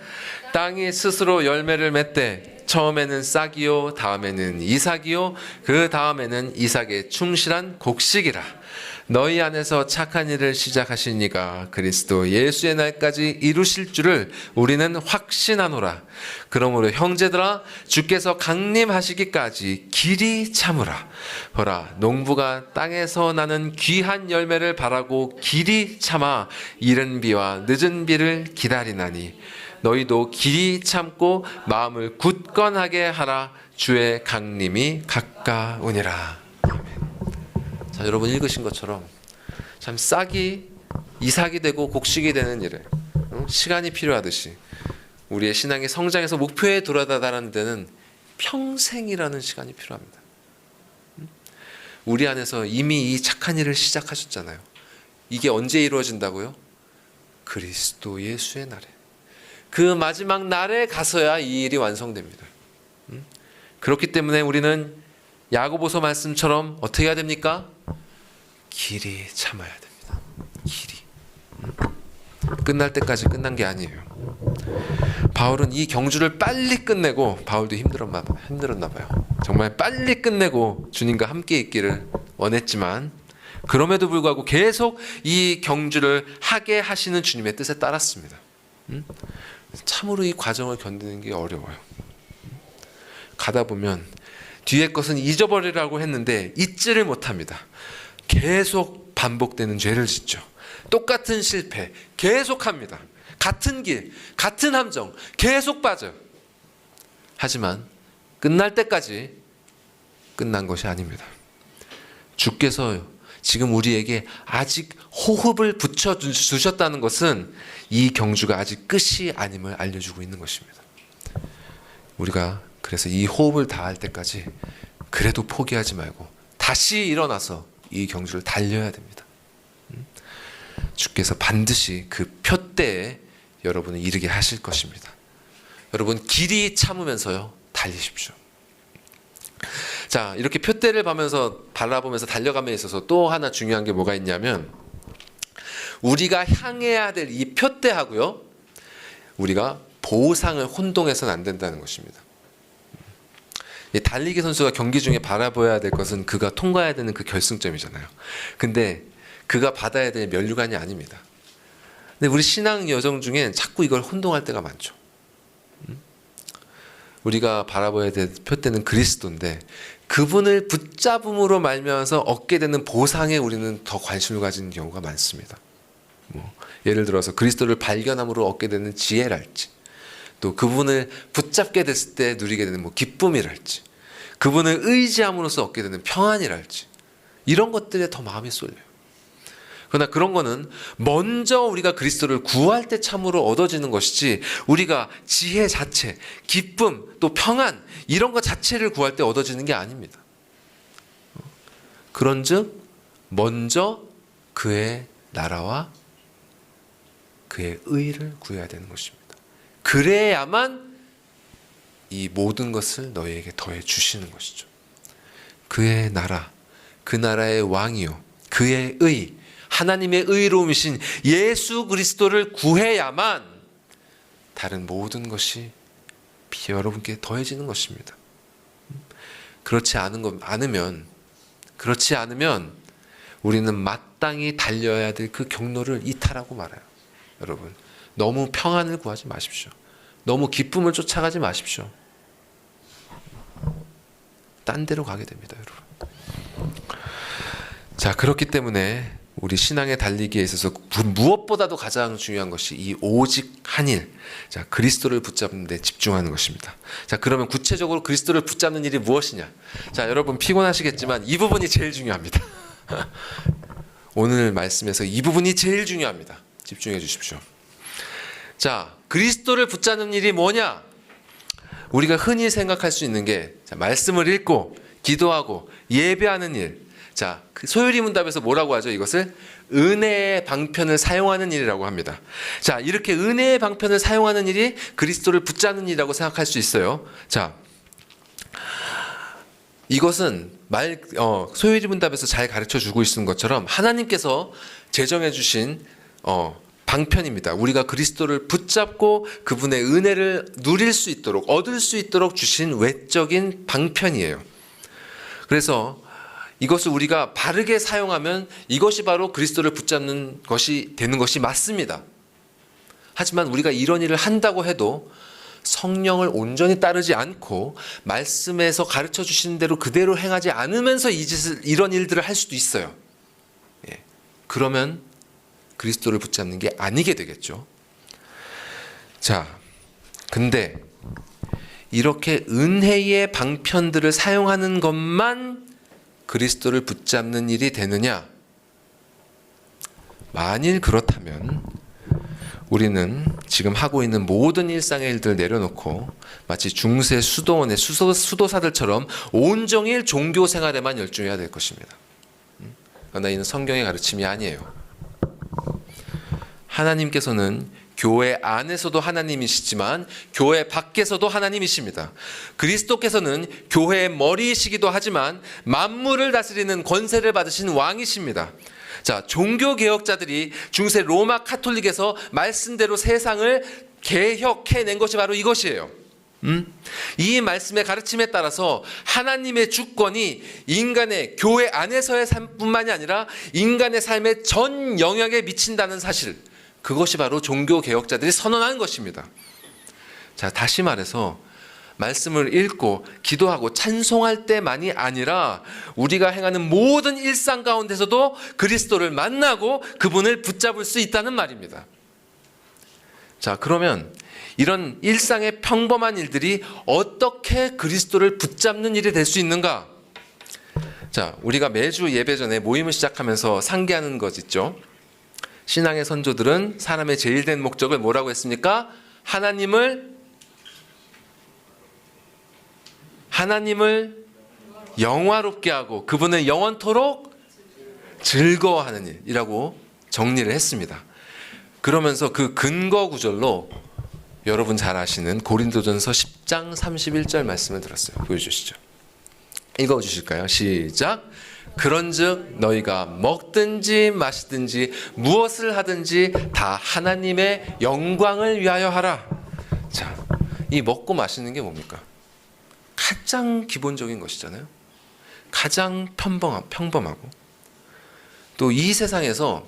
땅이 스스로 열매를 맺되 처음에는 싹이요 다음에는 이삭이요 그 다음에는 이삭의 충실한 곡식이라. 너희 안에서 착한 일을 시작하신 이가 그리스도 예수의 날까지 이루실 줄을 우리는 확신하노라. 그러므로 형제들아 주께서 강림하시기까지 길이 참으라. 보라, 농부가 땅에서 나는 귀한 열매를 바라고 길이 참아 이른 비와 늦은 비를 기다리나니 너희도 길이 참고 마음을 굳건하게 하라. 주의 강림이 가까우니라. 자, 여러분 읽으신 것처럼 참 싹이 이삭이 되고 곡식이 되는 일에 시간이 필요하듯이 우리의 신앙의 성장에서 목표에 도달하는 데는 평생이라는 시간이 필요합니다. 우리 안에서 이미 이 착한 일을 시작하셨잖아요. 이게 언제 이루어진다고요? 그리스도 예수의 날에. 그 마지막 날에 가서야 이 일이 완성됩니다. 그렇기 때문에 우리는 야고보서 말씀처럼 어떻게 해야 됩니까? 길이 참아야 됩니다. 길이. 끝날 때까지 끝난 게 아니에요. 바울은 이 경주를 빨리 끝내고, 바울도 힘들었나 봐요. 정말 빨리 끝내고 주님과 함께 있기를 원했지만 그럼에도 불구하고 계속 이 경주를 하게 하시는 주님의 뜻에 따랐습니다. 참으로 이 과정을 견디는 게 어려워요. 가다 보면 뒤에 것은 잊어버리라고 했는데 잊지를 못합니다. 계속 반복되는 죄를 짓죠. 똑같은 실패 계속합니다. 같은 길, 같은 함정 계속 빠져요. 하지만 끝날 때까지 끝난 것이 아닙니다. 주께서 지금 우리에게 아직 호흡을 붙여주셨다는 것은 이 경주가 아직 끝이 아님을 알려주고 있는 것입니다. 우리가 그래서 이 호흡을 다할 때까지 그래도 포기하지 말고 다시 일어나서 이 경주를 달려야 됩니다. 주께서 반드시 그 표대에 여러분을 이르게 하실 것입니다. 여러분 길이 참으면서요 달리십시오. 자, 이렇게 표대를 바라보면서 달려감에 있어서 또 하나 중요한 게 뭐가 있냐면, 우리가 향해야 될 이 표대하고요, 우리가 보상을 혼동해서는 안 된다는 것입니다. 이 달리기 선수가 경기 중에 바라봐야 될 것은 그가 통과해야 되는 그 결승점이잖아요. 근데 그가 받아야 될 면류관이 아닙니다. 근데 우리 신앙 여정 중엔 자꾸 이걸 혼동할 때가 많죠. 우리가 바라봐야 될 표대는 그리스도인데 그분을 붙잡음으로 말미암아서 얻게 되는 보상에 우리는 더 관심을 가지는 경우가 많습니다. 예를 들어서 그리스도를 발견함으로 얻게 되는 지혜랄지, 또 그분을 붙잡게 됐을 때 누리게 되는 기쁨이랄지, 그분을 의지함으로써 얻게 되는 평안이랄지, 이런 것들에 더 마음이 쏠려요. 그러나 그런 거는 먼저 우리가 그리스도를 구할 때 참으로 얻어지는 것이지, 우리가 지혜 자체, 기쁨, 또 평안, 이런 것 자체를 구할 때 얻어지는 게 아닙니다. 그런즉 먼저 그의 나라와 그의 의를 구해야 되는 것입니다. 그래야만 이 모든 것을 너희에게 더해 주시는 것이죠. 그의 나라, 그 나라의 왕이요, 그의 의, 하나님의 의로움이신 예수 그리스도를 구해야만 다른 모든 것이 여러분께 더해지는 것입니다. 그렇지 않으면 우리는 마땅히 달려야 될 그 경로를 이탈하고 말아요. 여러분, 너무 평안을 구하지 마십시오. 너무 기쁨을 쫓아가지 마십시오. 딴 데로 가게 됩니다, 여러분. 자, 그렇기 때문에 우리 신앙의 달리기에 있어서 무엇보다도 가장 중요한 것이 이 오직 한 일, 자, 그리스도를 붙잡는 데 집중하는 것입니다. 자, 그러면 구체적으로 그리스도를 붙잡는 일이 무엇이냐? 자, 여러분 피곤하시겠지만 이 부분이 제일 중요합니다. 오늘 말씀에서 이 부분이 제일 중요합니다. 집중해 주십시오. 자, 그리스도를 붙잡는 일이 뭐냐? 우리가 흔히 생각할 수 있는 게, 자, 말씀을 읽고 기도하고 예배하는 일. 자, 그 소요리 문답에서 뭐라고 하죠? 이것을 은혜의 방편을 사용하는 일이라고 합니다. 자, 이렇게 은혜의 방편을 사용하는 일이 그리스도를 붙잡는 일이라고 생각할 수 있어요. 자, 이것은 소요리 문답에서 잘 가르쳐 주고 있는 것처럼 하나님께서 제정해 주신 방편입니다. 우리가 그리스도를 붙잡고 그분의 은혜를 누릴 수 있도록, 얻을 수 있도록 주신 외적인 방편이에요. 그래서 이것을 우리가 바르게 사용하면 이것이 바로 그리스도를 붙잡는 것이 되는 것이 맞습니다. 하지만 우리가 이런 일을 한다고 해도 성령을 온전히 따르지 않고 말씀에서 가르쳐 주시는 대로 그대로 행하지 않으면서 이런 일들을 할 수도 있어요. 예. 그러면 그리스도를 붙잡는 게 아니게 되겠죠. 자, 근데 이렇게 은혜의 방편들을 사용하는 것만 그리스도를 붙잡는 일이 되느냐? 만일 그렇다면 우리는 지금 하고 있는 모든 일상의 일들을 내려놓고 마치 중세 수도원의 수도사들처럼 온종일 종교 생활에만 열중해야 될 것입니다. 그러나 이는 성경의 가르침이 아니에요. 하나님께서는 교회 안에서도 하나님이시지만 교회 밖에서도 하나님이십니다. 그리스도께서는 교회의 머리이시기도 하지만 만물을 다스리는 권세를 받으신 왕이십니다. 자, 종교개혁자들이 중세 로마 카톨릭에서 말씀대로 세상을 개혁해낸 것이 바로 이것이에요. 이 말씀의 가르침에 따라서 하나님의 주권이 인간의 교회 안에서의 삶뿐만이 아니라 인간의 삶의 전 영역에 미친다는 사실, 그것이 바로 종교개혁자들이 선언한 것입니다. 자, 다시 말해서 말씀을 읽고 기도하고 찬송할 때만이 아니라 우리가 행하는 모든 일상 가운데서도 그리스도를 만나고 그분을 붙잡을 수 있다는 말입니다. 자, 그러면 이런 일상의 평범한 일들이 어떻게 그리스도를 붙잡는 일이 될 수 있는가? 자, 우리가 매주 예배 전에 모임을 시작하면서 상기하는 것 있죠. 신앙의 선조들은 사람의 제일 된 목적을 뭐라고 했습니까? 하나님을 영화롭게 하고 그분을 영원토록 즐거워하는 일이라고 정리를 했습니다. 그러면서 그 근거 구절로 여러분 잘 아시는 고린도전서 10장 31절 말씀을 들었어요. 보여주시죠. 읽어주실까요? 시작. 그런즉 너희가 먹든지 마시든지 무엇을 하든지 다 하나님의 영광을 위하여 하라. 자, 이 먹고 마시는 게 뭡니까? 가장 기본적인 것이잖아요. 가장 평범하고 또 이 세상에서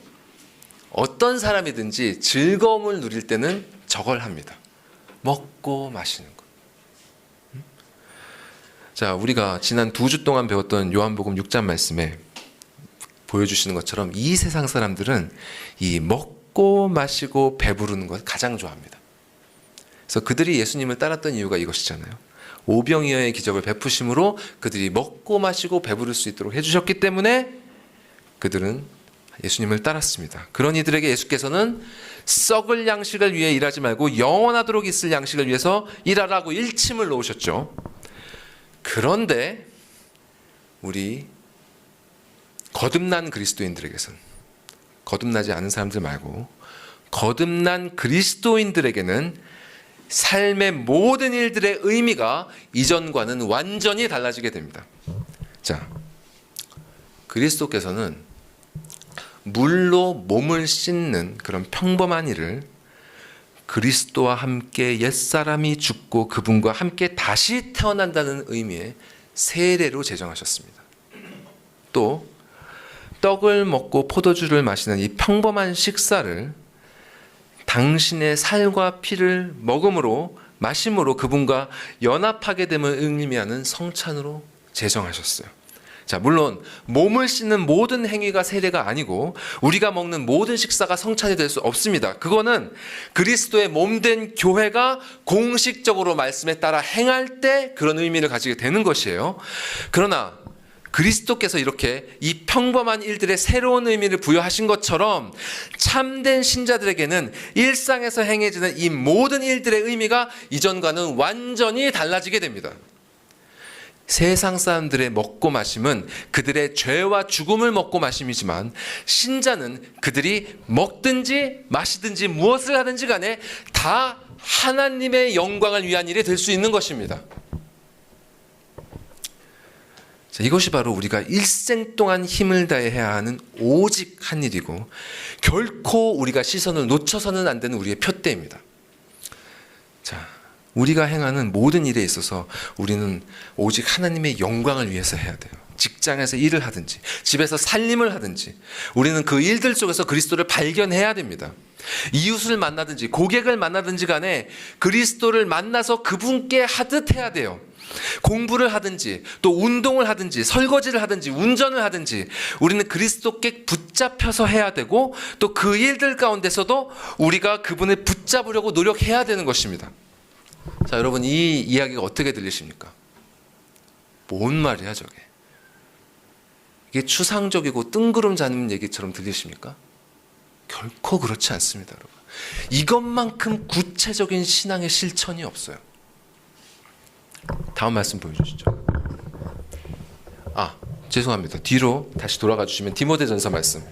어떤 사람이든지 즐거움을 누릴 때는 저걸 합니다. 먹고 마시는 것. 자, 우리가 지난 2주 동안 배웠던 요한복음 6장 말씀에 보여주시는 것처럼 이 세상 사람들은 이 먹고 마시고 배부르는 걸 가장 좋아합니다. 그래서 그들이 예수님을 따랐던 이유가 이것이잖아요. 오병이어의 기적을 베푸심으로 그들이 먹고 마시고 배부를 수 있도록 해주셨기 때문에 그들은 예수님을 따랐습니다. 그런 이들에게 예수께서는 썩을 양식을 위해 일하지 말고 영원하도록 있을 양식을 위해서 일하라고 일침을 놓으셨죠. 그런데 우리 거듭난 그리스도인들에게선, 거듭나지 않은 사람들 말고 거듭난 그리스도인들에게는 삶의 모든 일들의 의미가 이전과는 완전히 달라지게 됩니다. 자, 그리스도께서는 물로 몸을 씻는 그런 평범한 일을 그리스도와 함께 옛사람이 죽고 그분과 함께 다시 태어난다는 의미의 세례로 제정하셨습니다. 또 떡을 먹고 포도주를 마시는 이 평범한 식사를 당신의 살과 피를 먹음으로 마심으로 그분과 연합하게 됨을 의미하는 성찬으로 제정하셨어요. 자, 물론 몸을 씻는 모든 행위가 세례가 아니고 우리가 먹는 모든 식사가 성찬이 될 수 없습니다. 그거는 그리스도의 몸된 교회가 공식적으로 말씀에 따라 행할 때 그런 의미를 가지게 되는 것이에요. 그러나 그리스도께서 이렇게 이 평범한 일들의 새로운 의미를 부여하신 것처럼 참된 신자들에게는 일상에서 행해지는 이 모든 일들의 의미가 이전과는 완전히 달라지게 됩니다. 세상 사람들의 먹고 마심은 그들의 죄와 죽음을 먹고 마심이지만 신자는 그들이 먹든지 마시든지 무엇을 하든지 간에 다 하나님의 영광을 위한 일이 될 수 있는 것입니다. 자, 이것이 바로 우리가 일생 동안 힘을 다해 해야 하는 오직 한 일이고 결코 우리가 시선을 놓쳐서는 안 되는 우리의 표대입니다. 자, 우리가 행하는 모든 일에 있어서 우리는 오직 하나님의 영광을 위해서 해야 돼요. 직장에서 일을 하든지 집에서 살림을 하든지 우리는 그 일들 속에서 그리스도를 발견해야 됩니다. 이웃을 만나든지 고객을 만나든지 간에 그리스도를 만나서 그분께 하듯 해야 돼요. 공부를 하든지 또 운동을 하든지 설거지를 하든지 운전을 하든지 우리는 그리스도께 붙잡혀서 해야 되고 또 그 일들 가운데서도 우리가 그분을 붙잡으려고 노력해야 되는 것입니다. 자, 여러분 이 이야기가 어떻게 들리십니까? 뭔 말이야 저게? 이게 추상적이고 뜬구름 잡는 얘기처럼 들리십니까? 결코 그렇지 않습니다, 여러분. 이것만큼 구체적인 신앙의 실천이 없어요. 다음 말씀 보여주시죠. 죄송합니다. 뒤로 다시 돌아가 주시면 디모데전서 말씀.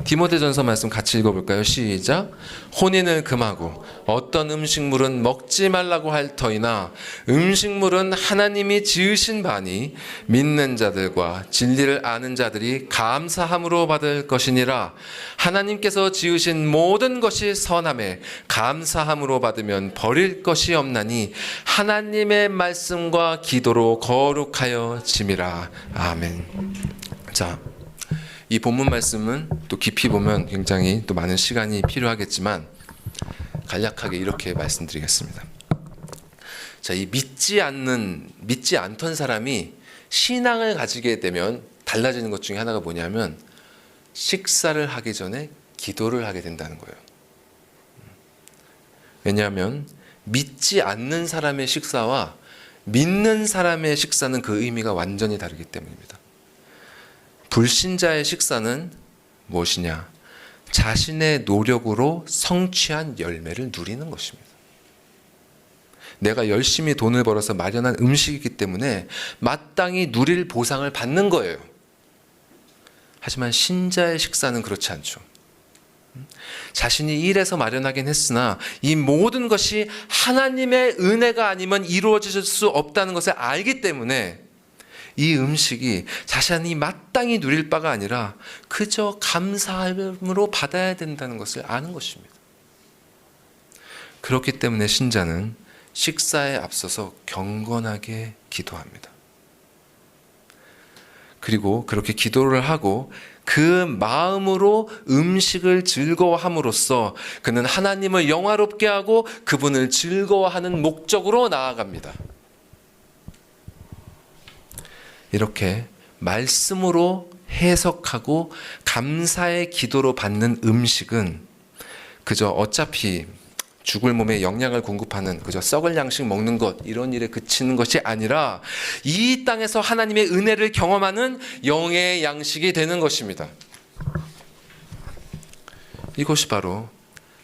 디모데전서 말씀 같이 읽어볼까요? 시작. 혼인을 금하고 어떤 음식물은 먹지 말라고 할 터이나 음식물은 하나님이 지으신 바니 믿는 자들과 진리를 아는 자들이 감사함으로 받을 것이니라. 하나님께서 지으신 모든 것이 선함에 감사함으로 받으면 버릴 것이 없나니 하나님의 말씀과 기도로 거룩하여 짐이라. 아멘. 자, 이 본문 말씀은 또 깊이 보면 굉장히 또 많은 시간이 필요하겠지만 간략하게 이렇게 말씀드리겠습니다. 자, 이 믿지 않던 사람이 신앙을 가지게 되면 달라지는 것 중에 하나가 뭐냐면 식사를 하기 전에 기도를 하게 된다는 거예요. 왜냐하면 믿지 않는 사람의 식사와 믿는 사람의 식사는 그 의미가 완전히 다르기 때문입니다. 불신자의 식사는 무엇이냐? 자신의 노력으로 성취한 열매를 누리는 것입니다. 내가 열심히 돈을 벌어서 마련한 음식이기 때문에 마땅히 누릴 보상을 받는 거예요. 하지만 신자의 식사는 그렇지 않죠. 자신이 일해서 마련하긴 했으나 이 모든 것이 하나님의 은혜가 아니면 이루어질 수 없다는 것을 알기 때문에 이 음식이 자신이 마땅히 누릴 바가 아니라 그저 감사함으로 받아야 된다는 것을 아는 것입니다. 그렇기 때문에 신자는 식사에 앞서서 경건하게 기도합니다. 그리고 그렇게 기도를 하고 그 마음으로 음식을 즐거워함으로써 그는 하나님을 영화롭게 하고 그분을 즐거워하는 목적으로 나아갑니다. 이렇게 말씀으로 해석하고 감사의 기도로 받는 음식은 그저 어차피 죽을 몸에 영양을 공급하는 그저 썩을 양식 먹는 것 이런 일에 그치는 것이 아니라 이 땅에서 하나님의 은혜를 경험하는 영의 양식이 되는 것입니다. 이것이 바로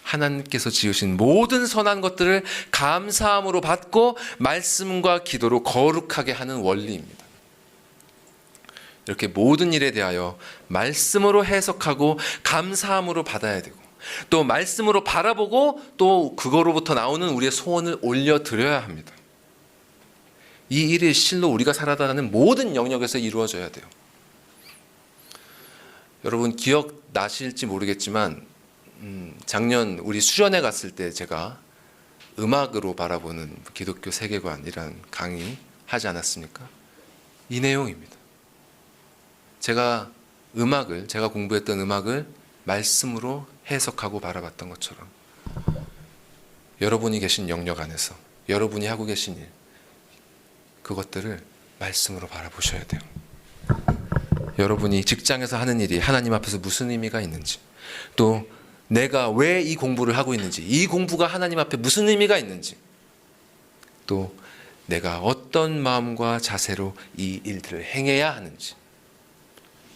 하나님께서 지으신 모든 선한 것들을 감사함으로 받고 말씀과 기도로 거룩하게 하는 원리입니다. 이렇게 모든 일에 대하여 말씀으로 해석하고 감사함으로 받아야 되고 또 말씀으로 바라보고 또 그거로부터 나오는 우리의 소원을 올려드려야 합니다. 이 일이 실로 우리가 살아가는 모든 영역에서 이루어져야 돼요. 여러분 기억나실지 모르겠지만 작년 우리 수련회 갔을 때 제가 음악으로 바라보는 기독교 세계관이라는 강의 하지 않았습니까? 이 내용입니다. 제가 공부했던 음악을 말씀으로 해석하고 바라봤던 것처럼 여러분이 계신 영역 안에서 여러분이 하고 계신 일 그것들을 말씀으로 바라보셔야 돼요. 여러분이 직장에서 하는 일이 하나님 앞에서 무슨 의미가 있는지 또 내가 왜 이 공부를 하고 있는지 이 공부가 하나님 앞에 무슨 의미가 있는지 또 내가 어떤 마음과 자세로 이 일들을 행해야 하는지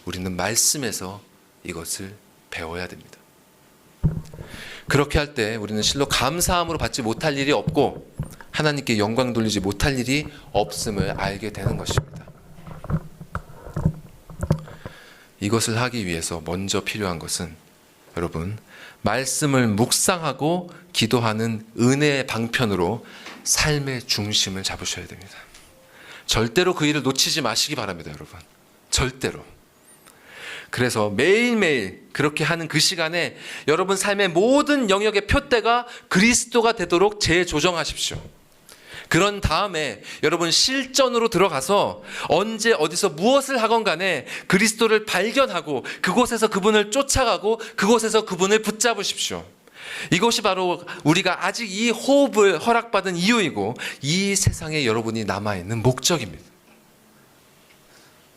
우리는 말씀에서 이것을 배워야 됩니다. 그렇게 할 때 우리는 실로 감사함으로 받지 못할 일이 없고 하나님께 영광 돌리지 못할 일이 없음을 알게 되는 것입니다. 이것을 하기 위해서 먼저 필요한 것은 여러분 말씀을 묵상하고 기도하는 은혜의 방편으로 삶의 중심을 잡으셔야 됩니다. 절대로 그 일을 놓치지 마시기 바랍니다, 여러분. 절대로. 그래서 매일매일 그렇게 하는 그 시간에 여러분 삶의 모든 영역의 표대가 그리스도가 되도록 재조정하십시오. 그런 다음에 여러분 실전으로 들어가서 언제 어디서 무엇을 하건 간에 그리스도를 발견하고 그곳에서 그분을 쫓아가고 그곳에서 그분을 붙잡으십시오. 이것이 바로 우리가 아직 이 호흡을 허락받은 이유이고 이 세상에 여러분이 남아있는 목적입니다.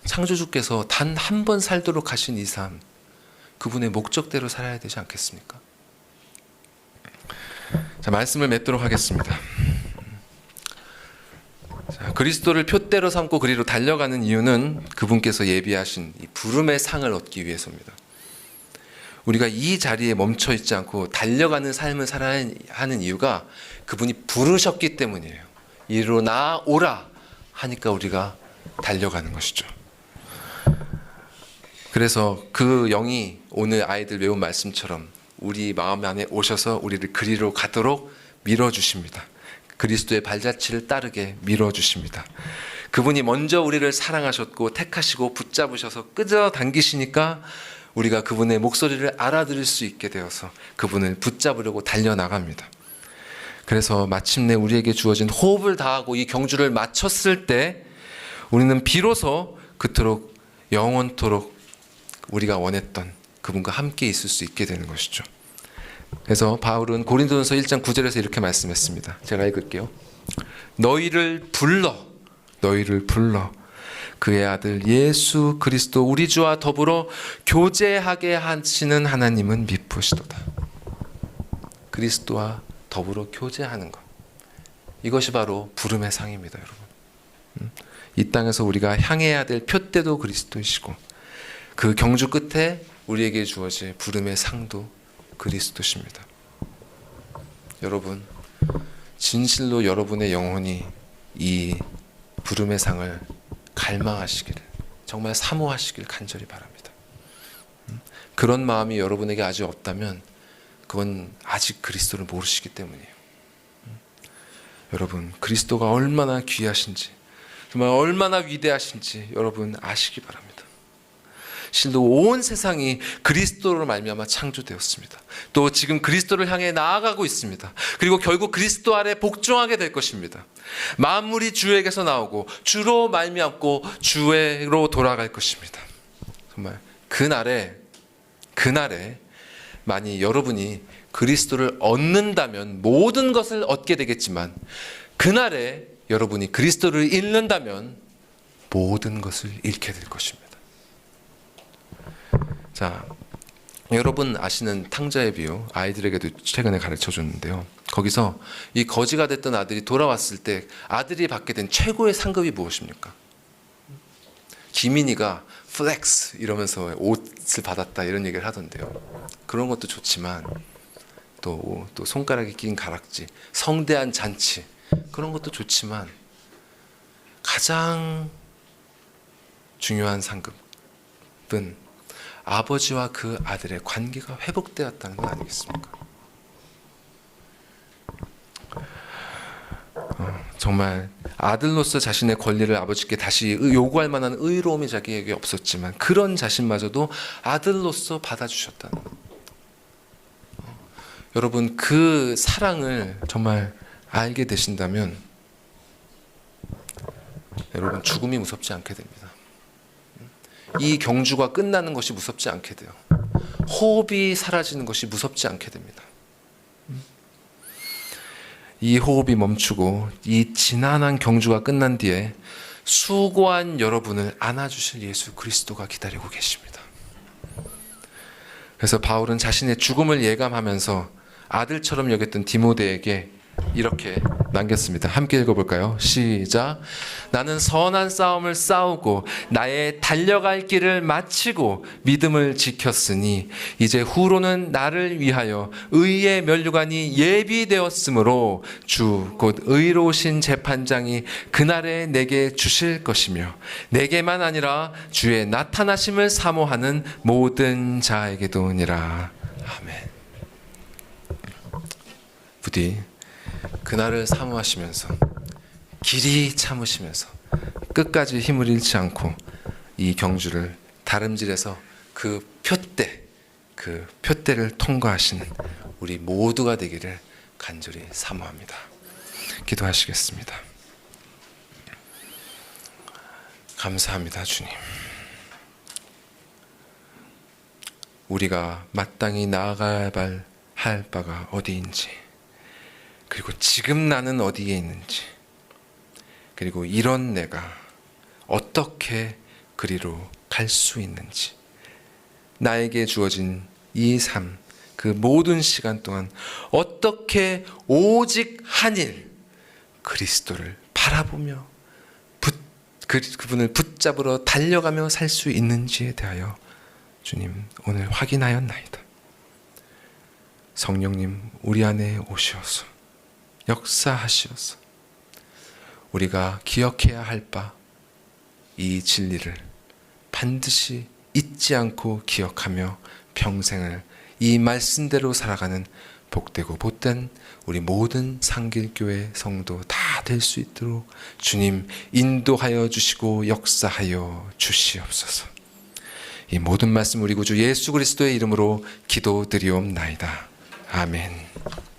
창조주께서 단 한 번 살도록 하신 이 삶, 그분의 목적대로 살아야 되지 않겠습니까? 자, 말씀을 맺도록 하겠습니다. 자, 그리스도를 표대로 삼고 그리로 달려가는 이유는 그분께서 예비하신 이 부름의 상을 얻기 위해서입니다. 우리가 이 자리에 멈춰 있지 않고 달려가는 삶을 살아야 하는 이유가 그분이 부르셨기 때문이에요. 이리로 나오라 하니까 우리가 달려가는 것이죠. 그래서 그 영이 오늘 아이들 외운 말씀처럼 우리 마음 안에 오셔서 우리를 그리로 가도록 밀어주십니다. 그리스도의 발자취를 따르게 밀어주십니다. 그분이 먼저 우리를 사랑하셨고 택하시고 붙잡으셔서 끌어당기시니까 우리가 그분의 목소리를 알아들을 수 있게 되어서 그분을 붙잡으려고 달려나갑니다. 그래서 마침내 우리에게 주어진 호흡을 다하고 이 경주를 마쳤을 때 우리는 비로소 그토록 영원토록 우리가 원했던 그분과 함께 있을 수 있게 되는 것이죠. 그래서 바울은 고린도전서 1장 9절에서 이렇게 말씀했습니다. 제가 읽을게요. 너희를 불러 그의 아들 예수 그리스도 우리 주와 더불어 교제하게 하시는 하나님은 미쁘시도다. 그리스도와 더불어 교제하는 것, 이것이 바로 부름의 상입니다, 여러분. 이 땅에서 우리가 향해야 될 표대도 그리스도이시고 그 경주 끝에 우리에게 주어질 부름의 상도 그리스도십니다. 여러분, 진실로 여러분의 영혼이 이 부름의 상을 갈망하시기를, 정말 사모하시길 간절히 바랍니다. 그런 마음이 여러분에게 아직 없다면 그건 아직 그리스도를 모르시기 때문이에요. 여러분, 그리스도가 얼마나 귀하신지, 정말 얼마나 위대하신지 여러분 아시기 바랍니다. 실로 온 세상이 그리스도로 말미암아 창조되었습니다. 또 지금 그리스도를 향해 나아가고 있습니다. 그리고 결국 그리스도 아래 복종하게 될 것입니다. 만물이 주에게서 나오고 주로 말미암고 주로 돌아갈 것입니다. 정말 그날에 만약 여러분이 그리스도를 얻는다면 모든 것을 얻게 되겠지만, 그날에 여러분이 그리스도를 잃는다면 모든 것을 잃게 될 것입니다. 자, 여러분 아시는 탕자의 비유, 아이들에게도 최근에 가르쳐 줬는데요. 거기서 이 거지가 됐던 아들이 돌아왔을 때 아들이 받게 된 최고의 상급이 무엇입니까? 기민이가 플렉스 이러면서 옷을 받았다 이런 얘기를 하던데요. 그런 것도 좋지만 또 손가락에 낀 가락지, 성대한 잔치, 그런 것도 좋지만 가장 중요한 상급은 아버지와 그 아들의 관계가 회복되었다는 건 아니겠습니까? 정말 아들로서 자신의 권리를 아버지께 다시 요구할 만한 의로움이 자기에게 없었지만 그런 자신마저도 아들로서 받아주셨다는 것. 여러분, 그 사랑을 정말 알게 되신다면 여러분 죽음이 무섭지 않게 됩니다. 이 경주가 끝나는 것이 무섭지 않게 돼요. 호흡이 사라지는 것이 무섭지 않게 됩니다. 이 호흡이 멈추고 이 지난한 경주가 끝난 뒤에 수고한 여러분을 안아주실 예수 그리스도가 기다리고 계십니다. 그래서 바울은 자신의 죽음을 예감하면서 아들처럼 여겼던 디모데에게 이렇게 남겼습니다. 함께 읽어볼까요? 시작. 나는 선한 싸움을 싸우고 나의 달려갈 길을 마치고 믿음을 지켰으니 이제 후로는 나를 위하여 의의 면류관이 예비되었으므로 주 곧 의로우신 재판장이 그날에 내게 주실 것이며 내게만 아니라 주의 나타나심을 사모하는 모든 자에게도니라. 아멘. 부디 그날을 사모하시면서 길이 참으시면서 끝까지 힘을 잃지 않고 이 경주를 다름질해서 그 표대를 통과하시는 우리 모두가 되기를 간절히 사모합니다. 기도하시겠습니다. 감사합니다, 주님. 우리가 마땅히 나아가야 할 바가 어디인지, 그리고 지금 나는 어디에 있는지, 그리고 이런 내가 어떻게 그리로 갈 수 있는지, 나에게 주어진 이 삶, 그 모든 시간 동안 어떻게 오직 한 일, 그리스도를 바라보며 그분을 붙잡으러 달려가며 살 수 있는지에 대하여 주님 오늘 확인하였나이다. 성령님, 우리 안에 오시어서 역사하시어서 우리가 기억해야 할 바, 이 진리를 반드시 잊지 않고 기억하며 평생을 이 말씀대로 살아가는 복되고 복된 우리 모든 상길교회 성도 다 될 수 있도록 주님 인도하여 주시고 역사하여 주시옵소서. 이 모든 말씀 우리 구주 예수 그리스도의 이름으로 기도드리옵나이다. 아멘.